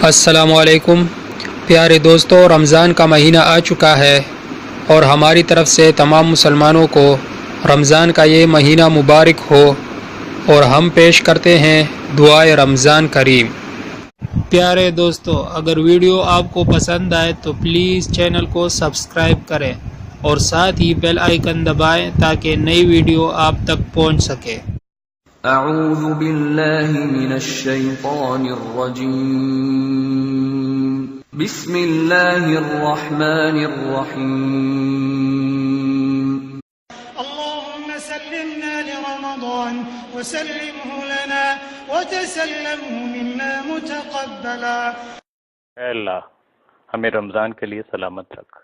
السلام علیکم پیارے دوستو، رمضان کا مہینہ آ چکا ہے اور ہماری طرف سے تمام مسلمانوں کو رمضان کا یہ مہینہ مبارک ہو، اور ہم پیش کرتے ہیں دعائے رمضان کریم۔ پیارے دوستو، اگر ویڈیو آپ کو پسند آئے تو پلیز چینل کو سبسکرائب کریں اور ساتھ ہی بیل آئیکن دبائیں تاکہ نئی ویڈیو آپ تک پہنچ سکے۔ اعوذ باللہ من الشیطان الرجیم، بسم اللہ الرحمن الرحیم۔ اللهم سلمنا لرمضان وسلمه لنا وتسلمه منا متقبلا۔ اے اللہ، ہمیں رمضان کے لیے سلامت رکھ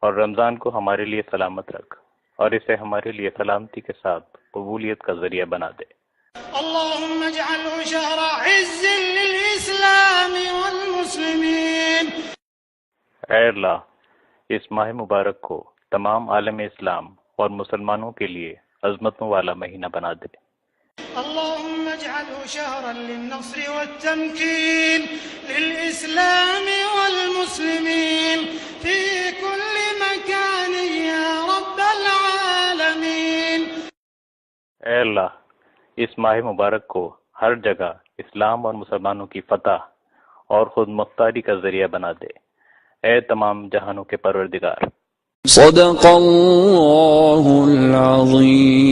اور رمضان کو ہمارے لیے سلامت رکھ اور اسے ہمارے لیے سلامتی کے ساتھ قبولیت کا ذریعہ بنا دے۔ اللهم اجعله شهر عز للإسلام والمسلمين۔ اے اللہ، اس ماہ مبارک کو تمام عالم اسلام اور مسلمانوں کے لیے عظمتوں والا مہینہ بنا دے۔ اللهم اجعله شهرا للنصر والتمكين للإسلام والمسلمين في كل مكان يا رب العالمين۔ اے اللہ، اس ماہ مبارک کو ہر جگہ اسلام اور مسلمانوں کی فتح اور خود مختاری کا ذریعہ بنا دے، اے تمام جہانوں کے پروردگار۔ صدق اللہ العظیم۔